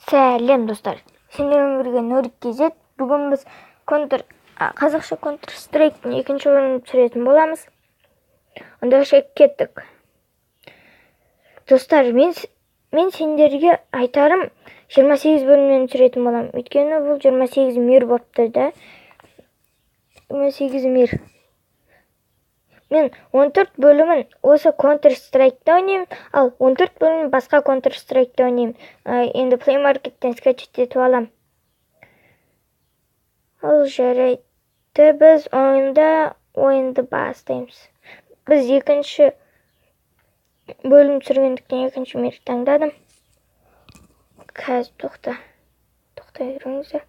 Сәлем достар. Сендермен бірге Нурик KZ. Бүгін біз қазақша Counter-Strike'тің екінші бөлімін түсіретін боламыз. Онда кеттік. Достар, мен сендерге айтарым 28 бөлімнен түсіретін боламын. Өйткені бұл 28 мир бопты да. 28 мир. Мен 14 бөлімін осы Counter-Strike'та ойнаймын, ал 14 бөлімін басқа Counter-Strike'та ойнаймын. Енді Play Market'тен скачать етіп алам. Ал жарайды, біз ойынды бастаймыз. Біз екінші бөлім түсіргендіктен екінші мир таңдадым. Қазір тоқтай тұрыңыздар.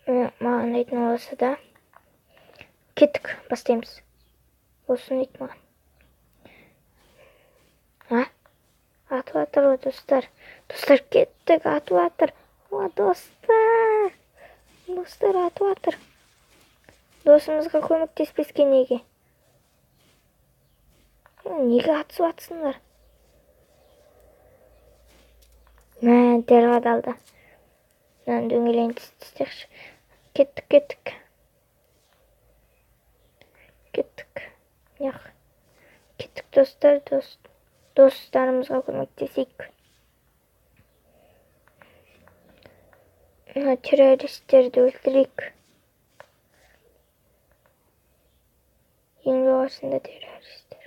Маған айтын оласы да. Кеттік, бастаймыз. Осыны айт маған. Атып атыр ғой, достар. Достар, кеттік, атып атыр. Достар. Достар, атып атыр. Досымызға көмектеспеске неге? Неге атысып атсындар? Дәл қадалды. Дөңгелейін тістекші. Кеттік. Кеттік, достар, достарымызға көмектесейік. Террористерді өлтірейік. Ең жоғарысында террористер.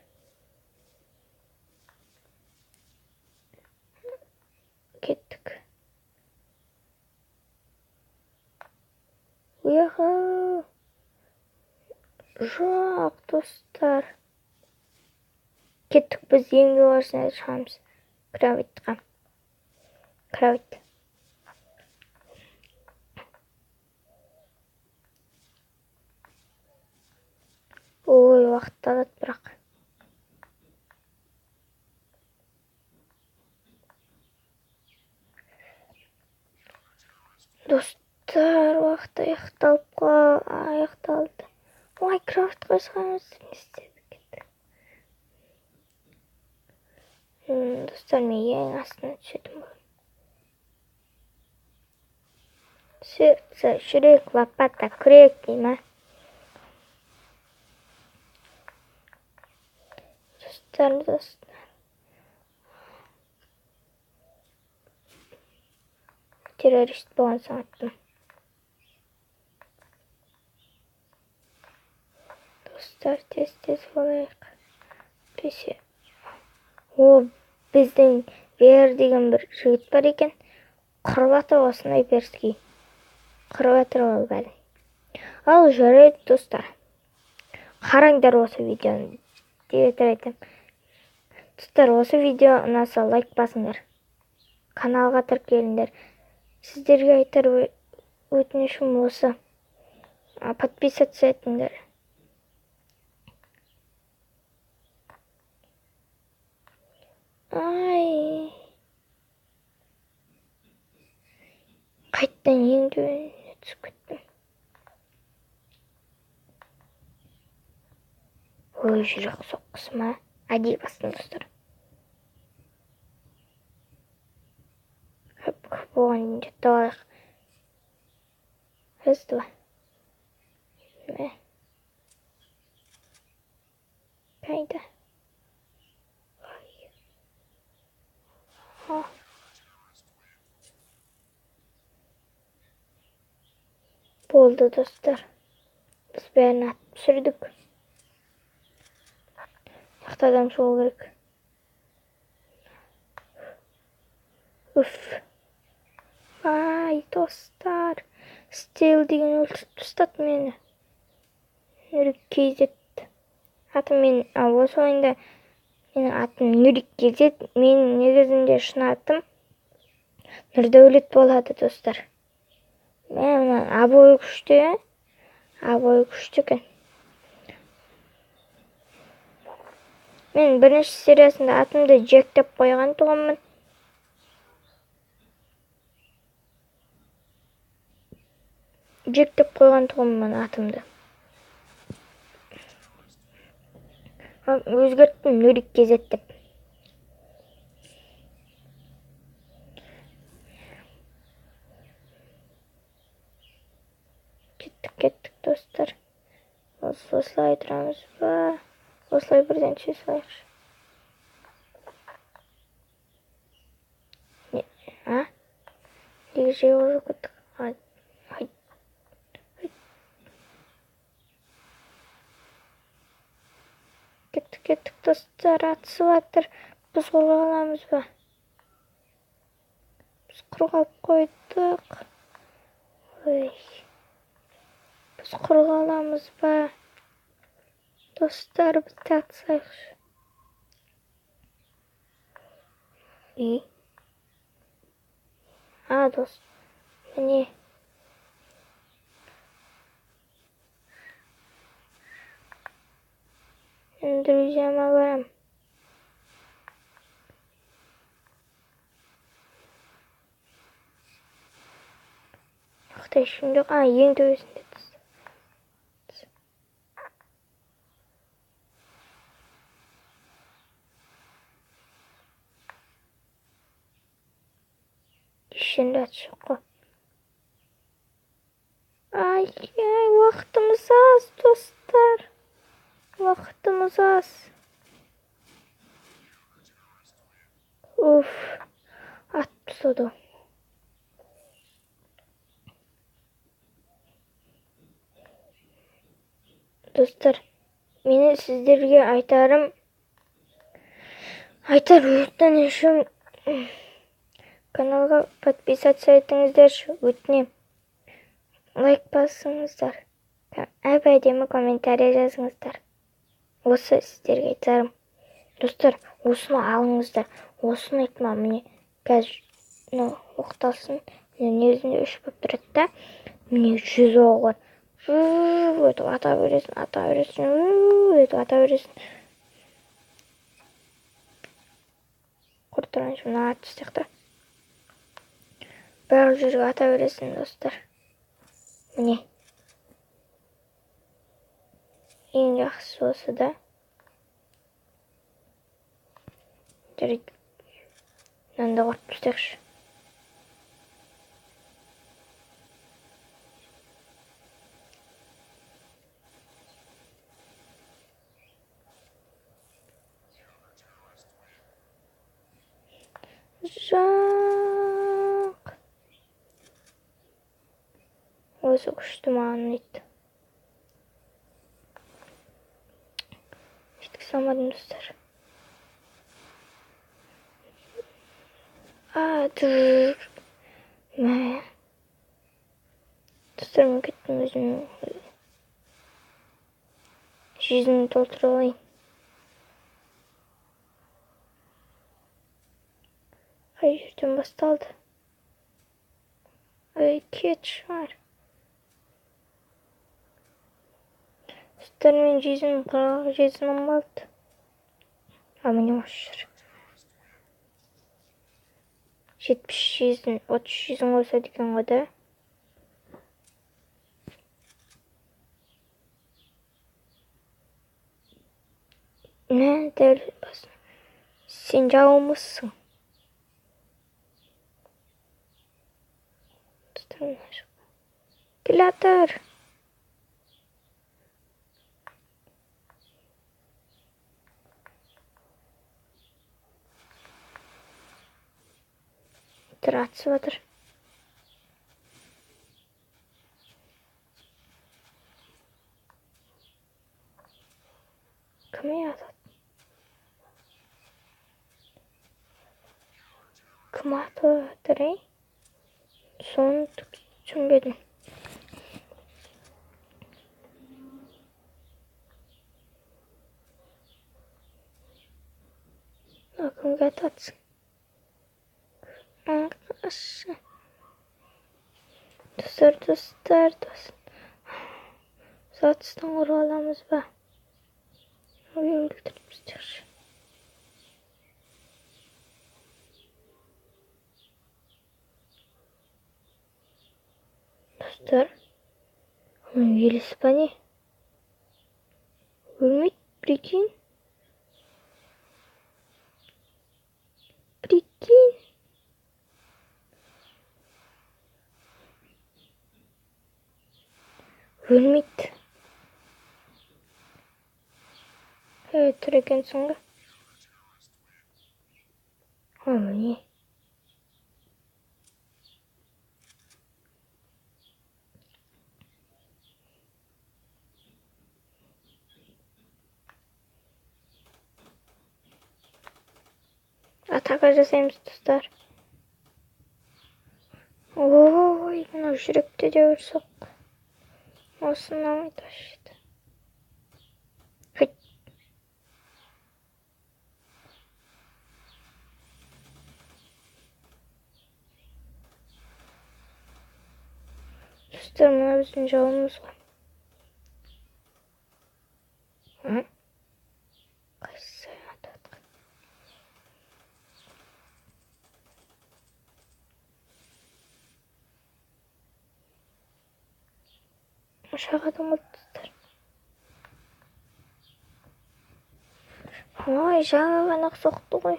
Кеттік. Жоқ, достар. Кеттік, біз ең жоғарысына шығамыз. Кровать. Ой, уақытты алады бірақ. Достар, уақыт аяқталды. Ой, кроватқа шығамыз. Не істедік еді? Достар, мен ең астына түсетін болдым. Сердце, жүрек, лопата, күрек деймін. Достар. Террорист болған соң аттым. Достар, тез болайық. Біздің Бер деген бір жігіт бар екен. Құрбатыр осындай берскей. Құрбатыр ол бәрі. Ал жарайды, достар. Қараңдар осы видеоны. Айтам. Достар, осы видео ұнаса лайк басыңдар. Каналға тіркеліңдер. Сіздерге айтар өтінішім осы. Подписаться етіңдер. Қайттан ең төбесіне түсіп кеттім. Ой, жүрек соққысы ма? Әдейі бастым, достар. Оған жетті алайық. Хызды ба? Қайда? Болды, достар. Біз бәрін атып сүрдік. Яқты адам шығу керек. Достар. Стейл деген өлтіріп тастады мені. Нурик KZ. Атым мен осы ойында менің атым Нурик KZ. Мен негізінде шын атым Нұрдәулет болады, достар. Мен абой күшті екен. Мен бірінші сериясында атымды Джек деп қойған тұғыммын. Атымды. Өзгерттім Нурик KZ деп. Кеттік достар. Осылай тұрамыз ба? Осылай бірден салайықшы. Неге жей уже кеттік? Кеттік достар, атысып жатыр. Біз қорғап аламыз ба? Біз қорғап қойдық. Біз қорғап аламыз ба? Достар, біз атысайықшы. Дос. Міне. Мен друзьяма барам. Қытай ішімде. Ең төбесінде. Ішінде атшы қой. Уақытымыз аз, достар. Уақытымыз аз. Ат тұсады. Достар, мені сіздерге айтар өтінішім, каналға подписаться етіңіздерші, өтінем. Лайк басыңыздар. Әп-әдемі комментарий жазыңыздар. Осы сіздерге айтарым. Достар, осыны алыңыздар. Осыны айтма, міне қазір оқталсын. Негізінде 3 болып тұрады да, міне 100 оғы бар. Өйтіп ата бересің. Құрттыраншы, мұна ат істіқті. Бәрі жүрге ата бересің, достар. Міне. Ең жақсы осы да. Жарайды. Мынанда құртып істекші. Жақ. Осы күшті маған ұнайды. Жеткізе алмадым, достар. Достар, мен кеттім өзімнің жүзімді толтыра алайын. Қай жерден басталды? Кет шығар. Достар, мен жүзімім қалды. Міне осы жүр. 70 жүзім, 30 жүзім болса декен ғой да. Дәл басын. Сен жауымызсың. Келатыр. Атысып жатыр. Кім атады? Кім атып жатыр, Соны түсінбедім. Кімге ататсың? Достар. Затыстан ұрып аламыз ба? Өлтіріп істерші. Достар, оның елесі ба не? Өлмейді, прикинь. Өлмейді. Тұр екенсің ғой. Не? Атақа жасаймыз, достар. Ой, мынау жүректе де бір соқ. Осы ұнамайды вообще-то. Достар, мына біздің жауымыз ғой. Қайсы ататқан. Шағады ма, достар? Ой, жаңа соқты ғой.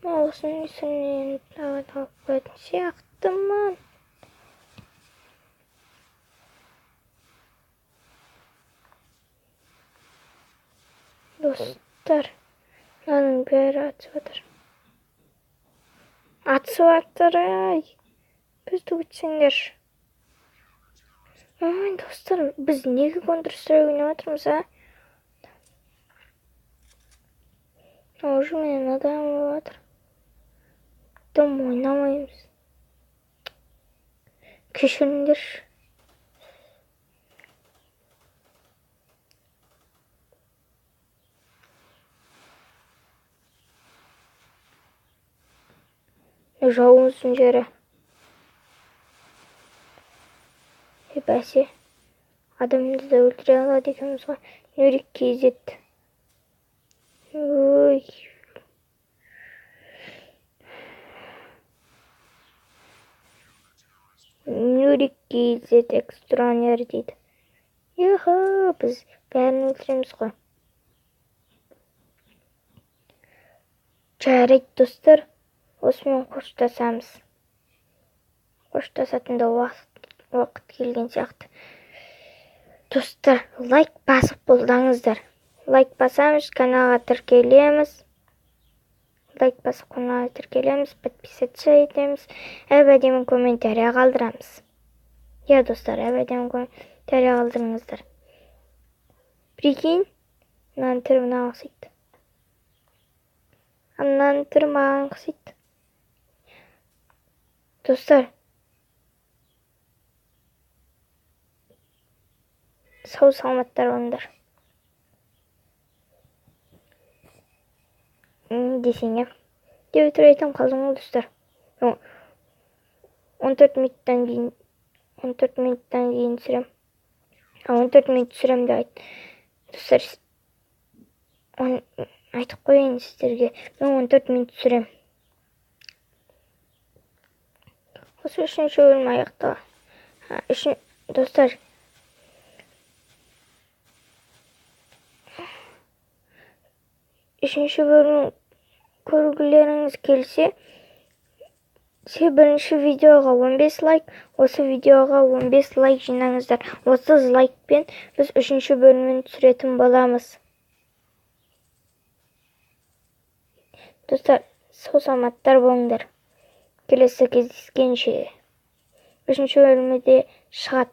Осының үстінен алып қоятын сияқтымын. Достар, мынаның бәрі атысып жатыр. Атысып жатыр, ай. Бізді өтсеңдер. Ой, достар, біз неге Counter-Strike ойнап жатырмыз, а? Уже менен адам болып жатыр. Дым ойнамаймыз. Кешіріңдерші. Жауымыздың жері. Бәсе, адамды да өлтіре алады екенбіз ғой. Нурик KZ. Ой. Нурик KZ экстранер дейді. Біз бәрін өлтіреміз ғой. Жарайды, достар. Осымен қоштасамыз. Қоштасатын да уақыт келген сияқты. Достар, лайк басып қолдаңыздар. Лайк басамыз, каналға тіркелеміз. Подписаться етеміз. Әбәдемін комментария қалдырамыз. Достар, әбәдемін комментария қалдырыңыздар. Прикинь, мынаның түрі мынаған ұқсайды. Мынаның түрі маған ұқсайды. Достар, сау саламаттар болыңдар. Десең, деп өтір айтам қалдың ғой, достар. 14 минуттан кейін түсірем. 14 минут түсірем деп айт. Достар, айтып қойын сіздерге. Мен 14 минут түсірем. Осы үшінші бөлім аяқтала. Достар, үшінші бөлім көргілеріңіз келсе, бірінші видеоға 15 лайк, осы видеоға 15 лайк жинаңыздар. 30 лайкпен біз үшінші бөлімін түсіретін боламыз. Достар, сау саламаттар болыңдар. Келесі кездескенше. Үшінші бөлімі де шығады.